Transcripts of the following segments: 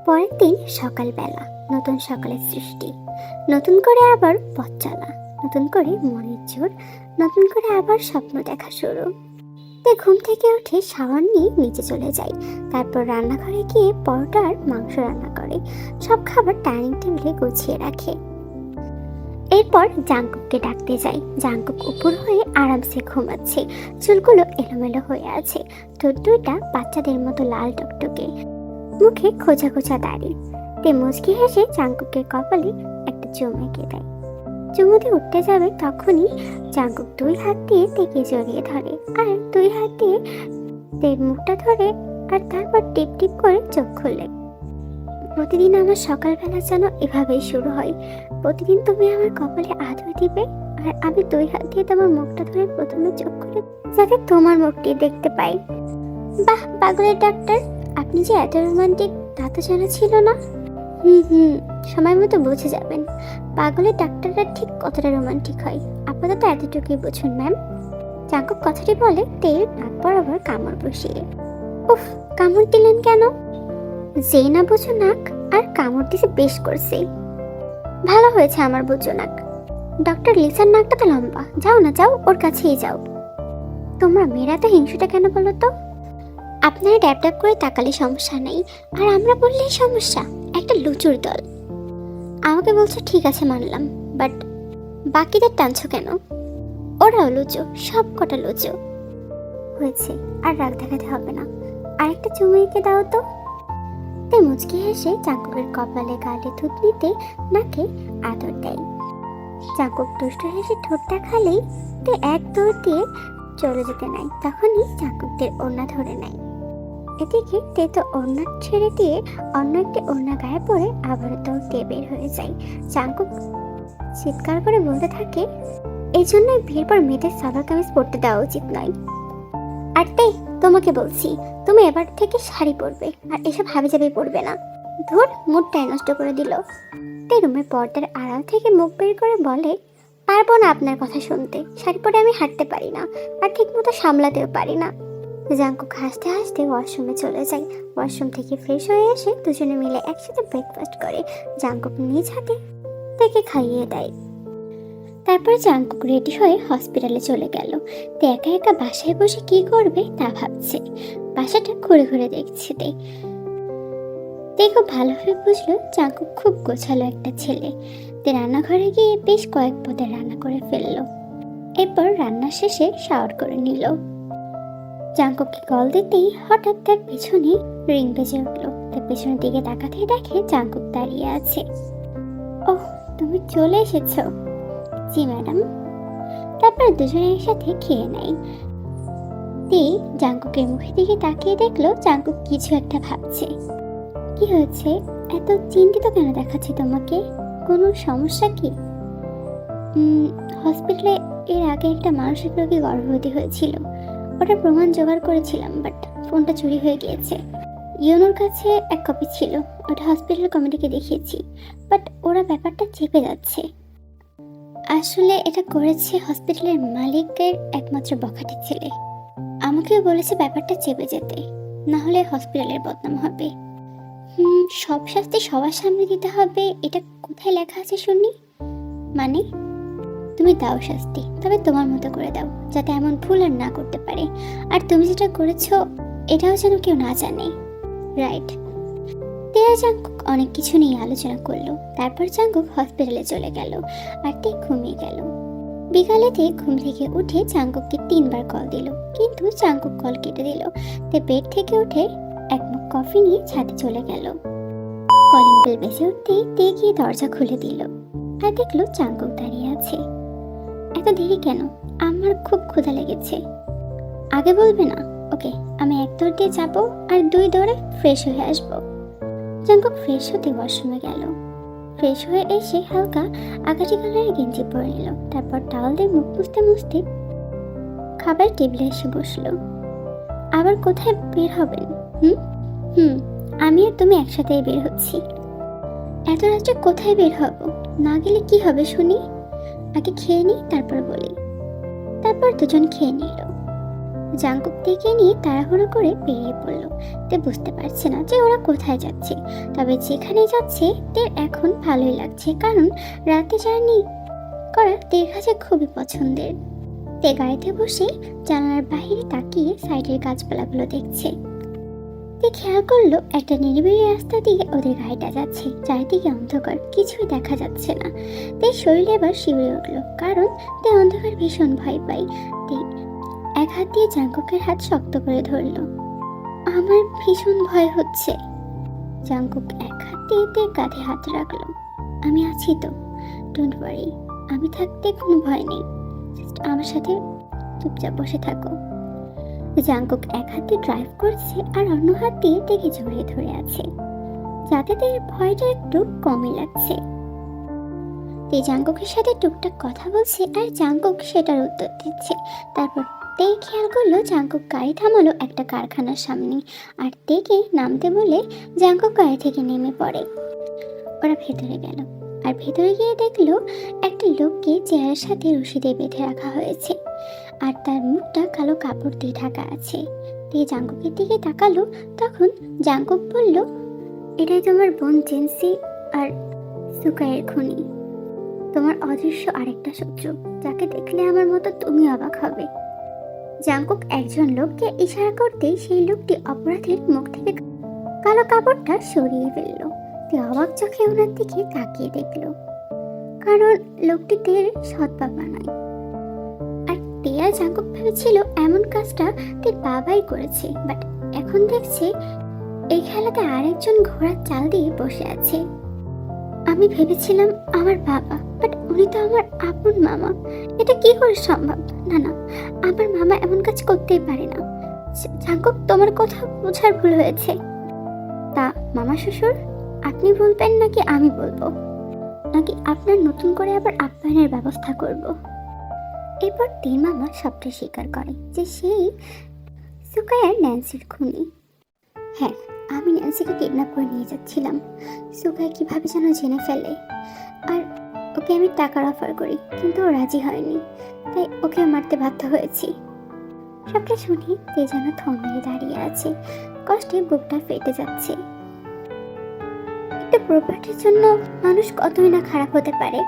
পরের দিন সকালবেলা, নতুন সকালের সৃষ্টি, নতুন করে আবার পথ চলা, নতুন করে মনের জোর, নতুন করে আবার স্বপ্ন দেখা শুরু। তে ঘুম থেকে উঠে শাওয়ার নিয়ে নিচে চলে যায়। তারপর রান্নাঘরে গিয়ে পরোটা আর মাংস রান্না করে। সব খাবার ডাইনিং টেবিলে গুছিয়ে রাখে। এরপর জাঙ্কুককে ডাকতে যায়। জাঙ্কুক উপর হয়ে আরামসে ঘুমাচ্ছে, চুলগুলো এলোমেলো হয়ে আছে, ঠোঁট দুইটা বাচ্চাদের মতো লাল টকটকে, মুখে খোঁচা খোঁচা দাড়ি। তে মুচকি হেসে জাঙ্কুকের কপালে একটা চুমু এঁকে দেয়। চুমুতে উঠতে যাবে তখনই জাঙ্কুক দুই হাত দিয়ে তেকে জড়িয়ে ধরে আর দুই হাত দিয়ে তের মুখটা ধরে আর তারপর টিপ টিপ করে চোখ খুলে। প্রতিদিন আমার সকালবেলা যেন এভাবেই শুরু হয়। প্রতিদিন তুমি আমার কপালে আদর দিবে আর আমি দুই হাত দিয়ে তোমার মুখটা ধরে প্রথমে চোখ খুলে যাতে তোমার মুখটি দেখতে পাই। বাহ পাগলের ডাক্তার, আপনি যে এত রোমান্টিক তা তো জানা ছিল না। সময় মতো বুঝে যাবেন পাগলের ডাক্তাররা ঠিক কতটা রোমান্টিক হয়। আপাতত এতটুকুই বুঝুন ম্যাম। জাঙ্কুক কথাটি বলে তেল নাক বরাবর কামড় বসিয়ে। উফ, কামড় দিলেন কেন? যে না বুঝো নাক আর কামড় দিছে বেশ করছে। ভালো হয়েছে আমার বুঝো নাক। ডক্টর লিসার নাকটা তো লম্বা, যাও না যাও, ওর কাছেই যাও। তোমরা মেয়েরা তো হিংসুটা কেন বলো তো? আপনারা ড্যাপ ড্যাপ করে তাকালে সমস্যা নেই, আর আমরা বললেই সমস্যা। একটা লুচুর দল। আমাকে বলছো ঠিক আছে মানলাম, বাট বাকিদের টানছো কেন? ওরাও লুচো, সব কটা লুচো। হয়েছে, আর রাগ দেখাতে হবে না। আরেকটা চুমু এঁকে দাও তো। তে মুচকি হেসে জাঙ্কুকের কপালে গালে থুতনিতে নাকে আদর দেয়। জাঙ্কুক দুষ্ট হেসে ঠোঁট দেখালেই তে এক দৌড় দিয়ে চলে যেতে নেয়। তখনই জাঙ্কুকদের ওড়না ধরে নেয়। এদিকে তে তো ওড়না ছেড়ে দিয়ে অন্য একটি ওড়না গায়ে পরে আবারও দৌড় দিয়ে বের হয়ে যায়। জাঙ্কুক চিৎকার করে বলতে থাকে, এই জন্যই বিয়ের পর মেয়েদের সালোয়ার কামিজ পরতে দেওয়া উচিত নয়। আর তে, তোমাকে বলছি তুমি এবার থেকে শাড়ি পরবে আর এসব হাবিজাবি পরবে না। ধুর, মুডটাই নষ্ট করে দিল। তে রুমের পর্দার আড়াল থেকে মুখ বের করে বলে, পারবো না আপনার কথা শুনতে। শাড়ি পরে আমি হাঁটতে পারি না, আর ঠিক মতো সামলাতেও পারি না। জাঙ্কুক হাসতে হাসতে ওয়াশরুমে চলে যায়। ওয়াশরুম থেকে ফ্রেশ হয়ে এসে দুজনে মিলে একসাথে ব্রেকফাস্ট করে। জাঙ্কুক নিজ হাতে তাকে খাইয়ে দেয়। তারপর জাঙ্কুক রেডি হয়ে হসপিটালে চলে গেল। তে একা একা বাসায় বসে কি করবে তা ভাবছে। বাসাটা ঘুরে ঘুরে দেখছে। তে খুব ভালোভাবে বুঝলো জাঙ্কুক খুব গোছালো একটা ছেলে। তে রান্নাঘরে গিয়ে বেশ কয়েক পদের রান্না করে ফেললো। এরপর রান্না শেষে শাওয়ার করে নিল। জাঙ্কুককে কল দিতেই হঠাৎ তার পেছনে রিং বেজে উঠলো। তার পেছনের দিকে তাকাতেই দেখে জাঙ্কুক দাঁড়িয়ে আছে। ওহ, তুমি চলে এসেছো। জি ম্যাডাম। তারপর দুজনে একসাথে খেয়ে নেয়। তে জাঙ্কুকের মুখের দিকে তাকিয়ে দেখলো জাঙ্কুক কিছু একটা ভাবছে। কি হয়েছে, এত চিন্তিত কেন দেখাচ্ছে তোমাকে? কোনো সমস্যা কি? হসপিটালে এর আগে একটা মানসিক রোগী গর্ভবতী হয়েছিল। ওটার প্রমাণ জোগাড় করেছিলাম, বাট ফোনটা চুরি হয়ে গিয়েছে। ইউনোর কাছে এক কপি ছিল, ওটা হসপিটাল কমিটিকে দেখিয়েছি, বাট ওরা ব্যাপারটা চেপে যাচ্ছে। আসলে এটা করেছে হসপিটালের মালিকের একমাত্র বখাটে ছেলে। আমাকেও বলেছে ব্যাপারটা চেপে যেতে, না হলে হসপিটালের বদনাম হবে। সব শাস্তি সবার সামনে দিতে হবে, এটা কোথায় লেখা আছে শুনি? মানে তুমি দাও শাস্তি, তবে তোমার মতো করে দাও, যাতে এমন ভুল আর না করতে পারে। আর তুমি যেটা করেছো এটাও যেন কেউ না জানে। রাইট। তেরা জাঙ্কুক অনেক কিছু নিয়ে আলোচনা করলো। তারপর জাঙ্কুক হসপিটালে চলে গেল আর তে ঘুমিয়ে গেল। বিকালেতে ঘুম থেকে উঠে জাঙ্কুককে 3 বার কল দিল, কিন্তু জাঙ্কুক কল কেটে দিল। তে বেড থেকে উঠে এক মগ কফি নিয়ে ছাদে চলে গেল। কলিং বেল বেজে উঠতেই তে গিয়ে দরজা খুলে দিল আর দেখলো জাঙ্কুক দাঁড়িয়ে আছে। এত দেরি কেন? আমার খুব ক্ষুধা লেগেছে। আগে বলবে না? ওকে, আমি 1 দৌড় দিয়ে যাবো আর 2 দৌড়ে ফ্রেশ হয়ে আসবো। জাঙ্কুক ফ্রেশ হতে ওয়াশরুমে গেল। ফ্রেশ হয়ে এসে হালকা আকাশি কালারের গেঞ্জি পরে নিল। তারপর টাওয়াল দিয়ে মুখ মুছতে মুছতে খাবার টেবিলে এসে বসলো। আবার কোথায় বের হবেন? আমি আর তুমি একসাথেই বের হচ্ছি। এত রাত্রে কোথায় বের হব? না গেলে কি হবে শুনি? আগে খেয়ে নিই, তারপর বলি। তারপর দুজন খেয়ে নিল। জাঙ্কুক থেকে নিয়ে তাড়াহুড়ো করে বেরিয়ে পড়ল। তে বুঝতে পারছে না যে ওরা কোথায় যাচ্ছে, তবে যেখানে যাচ্ছে তের এখন ভালোই লাগছে, কারণ রাতে জার্নি করা তের কাছে খুবই পছন্দের। তে গাড়িতে বসে জানালার বাইরে তাকিয়ে সাইডের গাছপালাগুলো দেখছে। তে খেয়াল করলো একটা নিরিবিলি রাস্তা দিয়ে ওদের গাড়িটা যাচ্ছে, চারিদিকে অন্ধকার, কিছুই দেখা যাচ্ছে না। তে শরীরে এবার শিউরে উঠলো, কারণ তে অন্ধকার ভীষণ ভয় পায়। তে এক হাত দিয়ে জাঙ্কুকের হাত শক্ত করে ধরলো। আমার ভীষণ ভয় হচ্ছে। জাঙ্কুক এক হাত দিয়ে তের কাঁধে হাত রাখলো। আমি আছি তো, ডোন্ট ওয়ারি, আমি থাকতে কোনো ভয় নেই, জাস্ট আমার সাথে চুপচাপ বসে থাকো। জাঙ্কুক এক হাতে ড্রাইভ করছে আর অন্য হাত দিয়ে তেকে জড়িয়ে ধরে আছে, যাতে তের ভয়টা একটু কমই লাগছে। তে জাঙ্কুকের সাথে টুকটাক কথা বলছে আর জাঙ্কুক সেটার উত্তর দিচ্ছে। তারপর তে খেয়াল করলো জাঙ্কুক গাড়ি থামালো একটা কারখানার সামনে, আর তেকে নামতে বলে জাঙ্কুক গাড়ি থেকে নেমে পড়ে। ওরা ভেতরে গেল, আর ভেতরে গিয়ে দেখলো একটা লোককে চেয়ারের সাথে রশি দিয়ে বেঁধে রাখা হয়েছে, আর তার মুখটা কালো কাপড় দিয়ে ঢাকা আছে। তে জাঙ্কুকের দিকে তাকালো, তখন জাঙ্কুক বলল, এটাই তোমার বোন জেন্সি আর সুকাইয়ের খুনি, তোমার অদৃশ্য আরেকটা শত্রু, যাকে দেখলে আমার মতো তুমি অবাক হবে। জাঙ্কুক একজন লোককে ইশারা করতেই সেই লোকটি অপরাধীর মুখ থেকে কালো কাপড়টা সরিয়ে ফেলল। তে অবাক চোখে ওনার দিকে তাকিয়ে দেখলো, কারণ লোকটি তের সৎ বাবা নয়। আর তে জাঙ্কুক ভেবেছিল এমন কাজটা তের বাবাই করেছে, বাট এখন দেখছে এই খেলাতে আরেকজন ঘোড়ার চাল দিয়ে বসে আছে। আমি ভেবেছিলাম আমার বাবা, বাট উনি তো আমার আপন মামা। এটা কি করে সম্ভব? না না, আমার মামা এমন কাজ করতেই পারে না। জাঙ্কুক, তোমার কথা বোঝার ভুল হয়েছে। তা মামা শ্বশুর, আপনি বলবেন নাকি আমি বলবো, নাকি আপনার নতুন করে আবার আপ্যায়নের ব্যবস্থা করব? এরপর তিন মামা সবটা স্বীকার করে যে সেই সুকাইয়ার ন্যান্সির খুনি। হ্যাঁ, আমি ন্যান্সিকে কিডন্যাপ করে নিয়ে যাচ্ছিলাম। সুকাই কিভাবে যেন জেনে ফেলে, আর ওকে আমি টাকার অফার করি, কিন্তু ও রাজি হয়নি, তাই ওকে মারতে বাধ্য হয়েছি। সবটা শুনি তে যেন থম মেরে দাঁড়িয়ে আছে, কষ্টে বুকটা ফেটে যাচ্ছে। একটা প্রপার্টির জন্য মানুষ কতই না খারাপ হতে পারে।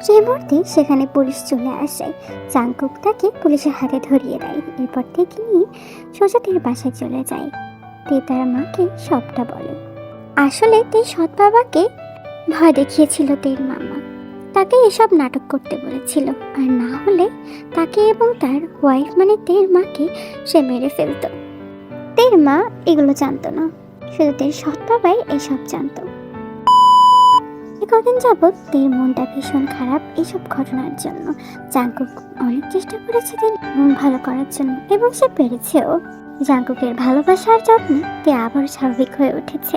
সেই মুহূর্তে সেখানে পুলিশ চলে আসে। জাঙ্কুক তাকে পুলিশের হাতে ধরিয়ে দেয়। এরপর থেকে নিয়ে সোজা তের বাসায় চলে যায়। তে তার মাকে সবটা বলে। আসলে তে সৎ বাবাকে ভয় দেখিয়েছিল তের মামা, তাকে এসব নাটক করতে বলেছিল, আর না হলে তাকে এবং তার ওয়াইফ মানে তের মাকে সে মেরে ফেলত। তের মা এগুলো জানতো না, শুধু তের সৎ বাবাই এসব জানতো। কদিন যাবৎ তের মনটা ভীষণ খারাপ এসব ঘটনার জন্য। জাঙ্কুক অনেক চেষ্টা করেছে তের মন ভালো করার জন্য, এবং সে পেরেছেও। জাঙ্কুকের ভালোবাসার যত্নে তে আবার স্বাভাবিক হয়ে উঠেছে।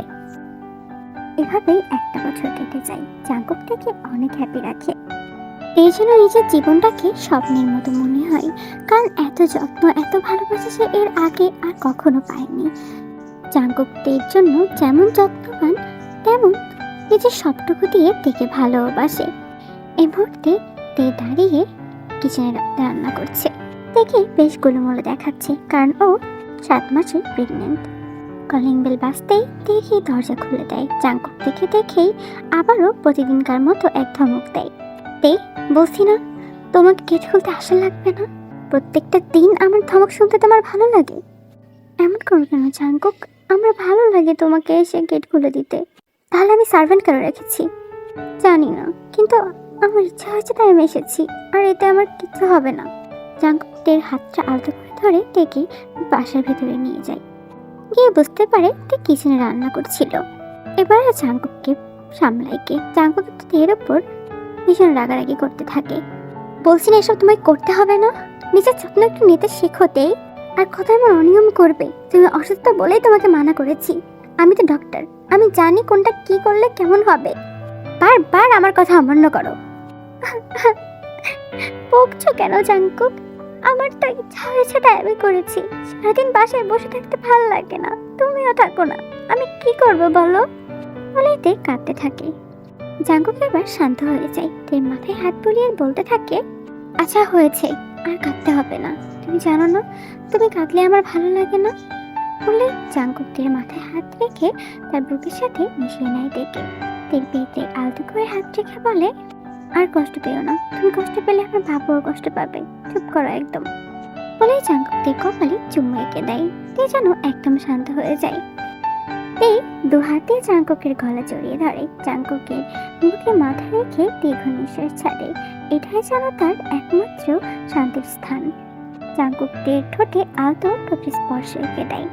এভাবেই একটা বছর কেটে যায়। জাঙ্কুক তাকে অনেক হ্যাপি রাখে। এই জন্য নিজের জীবনটাকে স্বপ্নের মতো মনে হয়, কারণ এত যত্ন এত ভালোবাসা সে এর আগে আর কখনো পায়নি। জাঙ্কুক তের জন্য যেমন যত্নবান, তেমন নিজের সবটুকু দিয়ে তেকে ভালোবাসে। এই মুহূর্তে তে দাঁড়িয়ে কিচেনে রান্না করছে। তেকে বেশ গোলুমোলো দেখাচ্ছে, কারণ ও 7 মাসের প্রেগনেন্ট। কলিং বেল বাজতেই দেখে দরজা খুলে দেয়। জাঙ্কুক দেখে দেখেই আবারও প্রতিদিনকার মতো এক ধমক দেয়। তে, বলছি না তোমাকে গেট খুলতে আসা লাগবে না? প্রত্যেকটা দিন আমার ধমক শুনতে তোমার ভালো লাগে? এমন করো কেন জাঙ্কুক? আমার ভালো লাগে তোমাকে এসে গেট খুলে দিতে। তাহলে আমি সার্ভেন্ট কেন রেখেছি? জানি না, কিন্তু আমার ইচ্ছা হয়েছে তাই আমি এসেছি, আর এতে আমার কিছু হবে না। জাঙ্কুক টের হাতটা আলতো করে ধরে টেকে বাসার ভেতরে নিয়ে যায়। গিয়ে বুঝতে পারে তে কিচেনে রান্না করছিল। এবার জাঙ্কুককে সামলাই কে। জাঙ্কুক তের ওপর ভীষণ রাগারাগি করতে থাকে। বলছি না এসব তোমায় করতে হবে না? নিজের যত্ন একটু নিতে শেখোতে, আর কোথায় আমার অনিয়ম করবে? তুমি অসুস্থ বলেই তোমাকে মানা করেছি। আমি তো ডক্টর, আমি জানি কোনটা কি করলে কেমন হবে। বারবার আমার কথা অমান্য করো। বকছো কেন জাঙ্কুক? আমার তো ইচ্ছা হয়েছে তাই আমি করেছি। সারাদিন বাসায় বসে থাকতে ভালো লাগে না, তুমিও থাকো না, আমি কি করবো বলো? বলেতে কাঁদতে থাকে। জাঙ্কুক এবার শান্ত হয়ে যায়। তের মাথায় হাত বুলিয়ে বলতে থাকে, আচ্ছা হয়েছে, আর কাঁদতে হবে না। তুমি জানো না তুমি কাঁদলে আমার ভালো লাগে না। বলে জাঙ্কুক তীর মাথায় হাত রেখে তার বুকের সাথে মিশিয়ে নেয় তেকে। তীর পেতে আলতো করে হাত রেখে বলে, আর কষ্ট পেও না, তুমি কষ্ট পেলে আমার বাবুও কষ্ট পাবে, চুপ করো একদম। বলে জাঙ্কুক তীর কপালে চুমু এঁকে দেয়। তে যেন একদম শান্ত হয়ে যায়। তে দু হাতে জাঙ্কুকের গলা জড়িয়ে ধরে, জাঙ্কুকের বুকে মাথা রেখে দীর্ঘ নিঃশ্বাস ছাড়ে। এটাই যেন তার একমাত্র শান্তির স্থান। জাঙ্কুক তীর ঠোঁটে আলতো ঠোঁটের স্পর্শ এঁকে দেয়।